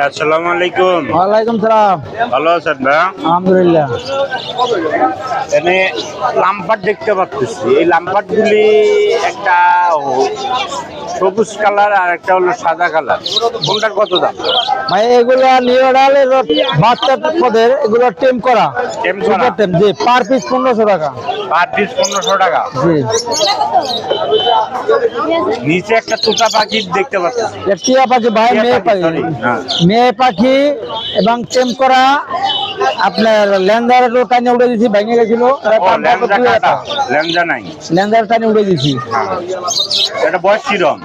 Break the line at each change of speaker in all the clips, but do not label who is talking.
আসসালামু আলাইকুম।
ওয়ালাইকুম সালাম।
ভালো আছেন ভাই?
আলহামদুলিল্লাহ।
এখানে লাম্পাট দেখতে পাচ্ছি। এই লাম্পাট গুলি একটা সবুজ কালার আর একটা হলো সাদা কালার। কোনটার কত দাম?
ভাই এগুলো নিউ ডালের বাচ্চা পদের, এগুলো টেম করা।
টেম করা?
টেম জি, পার পিস 1500 টাকা।
পার পিস 1500 টাকা।
জি।
নিচে একটা তোতা পাখি দেখতে পাচ্ছি।
টিয়া পাখি ভাই, মেয়ে পাখি। মেয়ে পাখি এবং টেম করা। আপনার ল্যান্ডার টানে উড়ে দিয়েছি, ভেঙে গেছিল।
ল্যান্ডা নাই,
ল্যান্ডার টানে উড়ে দিয়েছি।
এটা বয়স কিরম?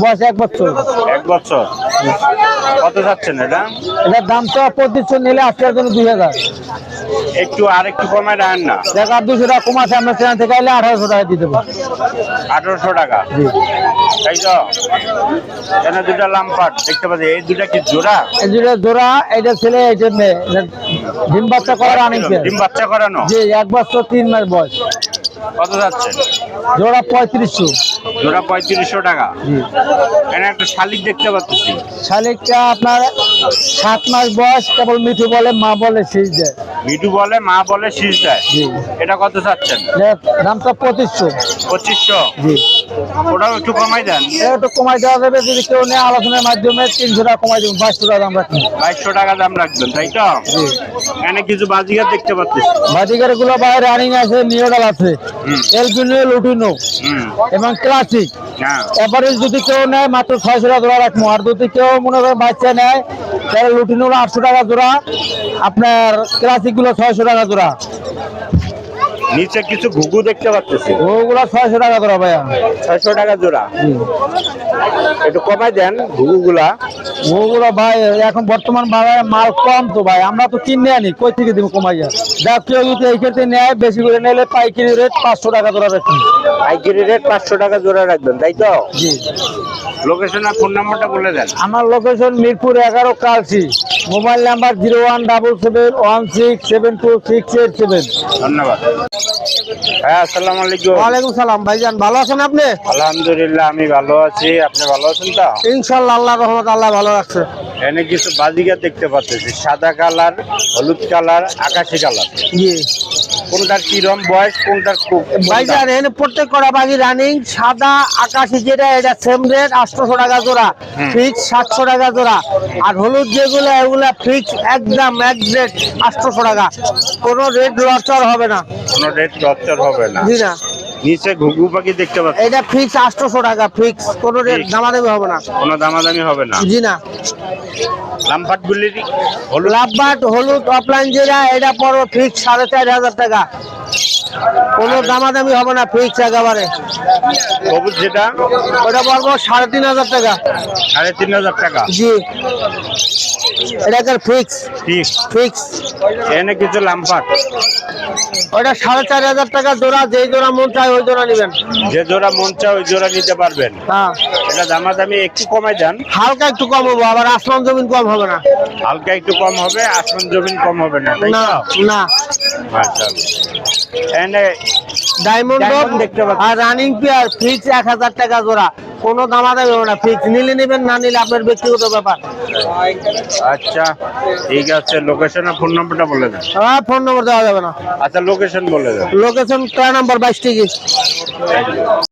বয়স 1 বছর।
1 বছর। কত যাচ্ছেন এটা?
এটার দাম তো 2500 নিলে আজকের জন্য 2000।
একটু আর একটু কমায় রাখেন না।
দেখা 200 টাকা কমাছে, আমরা সেখান থেকে আইলে 1800 টাকা দিয়ে দেবো।
1800 টাকা?
জি।
তাই তো? এখানে দুটা লাম্পাট দেখতে পাচ্ছি। এই দুটা কি জোড়া?
এই দুটা জোড়া, এটা ছেলে, এটা মেয়ে। ডিম বাচ্চা করা অনেকে।
ডিম বাচ্চা করানো?
জি, 1 বছর 3 মাস বয়স।
কত যাচ্ছে?
জোড়া 3500।
জোড়া 3500 টাকা।
জি।
এখানে একটা শালিক দেখতে পাচ্ছি।
শালিকটা আপনার 7 মাস বয়স, কেবল মিঠু বলে, মা বলে, শীষ দেয়।
মিঠু বলে, মা বলে, শীষ দেয়।
জি।
এটা কত চাচ্ছেন?
দামটা 2500।
2500?
জি।
ওটাও একটু কমাই দেন।
একটু কমাই দেওয়া যাবে, যদি কেউ নেই আলোচনার মাধ্যমে 300 টাকা কমাই দেবেন। 2200 টাকা দাম রাখবেন।
2200 টাকা দাম রাখবেন, তাই তো?
জি।
এখানে কিছু বাজিগার দেখতে পাচ্ছি।
বাজিগার গুলো বাইরে রানিং আছে, নিউডাল আছে, এলবিনো, লুটিনো এবং ক্লাসিক। এভারেজ যদি কেউ নেয় মাত্র 600 টাকা জোড়া রাখবো। আর যদি কেউ মনে করে বাচ্চা নেয় তাহলে লুটিনো 800 টাকা জোড়া, আপনার ক্লাসিক গুলো 600 টাকা জোড়া।
নিচে কিছু ঘুঘু দেখতে পাচ্ছি।
ওগুলো 600 টাকা জোড়া ভাইয়া।
600 টাকা জোড়া। একটু কমাই দেন ঘুঘুগুলা।
ওগুলো ভাই এখন বর্তমান বাজারে মাল কম তো ভাই, আমরা তো কিনে আনি, কই থেকে দিব কমাইয়া। যা কেউ যদি এই ক্ষেত্রে নেয়, বেশি করে নিলে পাইকারি রেট 500 টাকা জোড়া রাখবেন।
পাইকারি রেট 500 টাকা জোড়া রাখবেন, তাই তো?
জি।
লোকেশন আর ফোন নাম্বারটা বলে দেন।
আমার location Mirpur 11 Kalshi. Mobile number 017776726787।
ধন্যবাদ। হ্যাঁ, আসসালামু আলাইকুম।
ওয়ালাইকুম সালাম ভাইজান, ভালো আছেন আপনি?
আলহামদুলিল্লাহ, আমি ভালো আছি। আপনি ভালো আছেন তো?
ইনশাআল্লাহ, আল্লাহর রহমত, আল্লাহ ভালো রাখছে।
এখানে কিছু বাজিগার দেখতে পাচ্ছি। সাদা কালার, হলুদ কালার, আকাশি কালার।
জি।
কোনটার কি রকম বয়স, কোনটার
ভাইজান এখানে প্রত্যেক করা বাজি রানিং। সাদা আকাশি যেটা, এটা সেম রেট 800 টাকা জোড়া, ফিক্স 700 টাকা জোড়া। আর হলুদ যেগুলো, এগুলা ফিক্স একদম এক রেট 800 টাকা। কোনো রেট লচর হবে না।
কোনো রেট লচর হবে না?
জি না।
নিচে ঘুঘু পাখি দেখতে পাচ্ছি।
এটা ফিক্স 800 টাকা, ফিক্স, কোনো রেট দামাদামি হবে না।
কোনো দামাদামি হবে না?
জি না।
লাম্পাট গুলি
লাভবাট হলুদ অফলাইন যেটা, এটা পড়ো ফিক্স 4500 টাকা। কোনো দামাদামি হবে না, ফিক্স একেবারে।
সবুজ যেটা,
ওটা পড়বো 3500 টাকা।
3500 টাকা?
জি। এটা ফিক্স।
ফিক্স?
ফিক্স।
এনে কিছু লাম্পাট,
ওটা 4500 টাকা জোড়া। যেই জোড়া মন চায় ওই জোড়া নেবেন।
যে জোড়া মন চায় ওই জোড়া নিতে পারবেন।
হ্যাঁ।
এটা দামাদামি একটু কমাই দেন।
হালকা একটু কম হবে, আবার আসমান জমিন কম হবে না।
হালকা একটু কম হবে, আসমান জমিন কম হবে না, তাই
না
তো?
না।
আচ্ছা। এনে
ডায়মন্ড
দেখতে পাচ্ছি।
আর রানিং পেয়ার ফিক্স 1000 টাকা জোড়া। কোনো দামাদামি হবে না, ফিক্স। নিলে নেবেন, না নিলে আপনার ব্যক্তিগত ব্যাপার।
আচ্ছা, ঠিক আছে। লোকেশন আর ফোন নাম্বারটা বলে দেন।
হ্যাঁ, ফোন নম্বর দেওয়া যাবে না।
আচ্ছা, লোকেশন বলে দেন।
লোকেশন 3 নম্বর 22 টিকিট।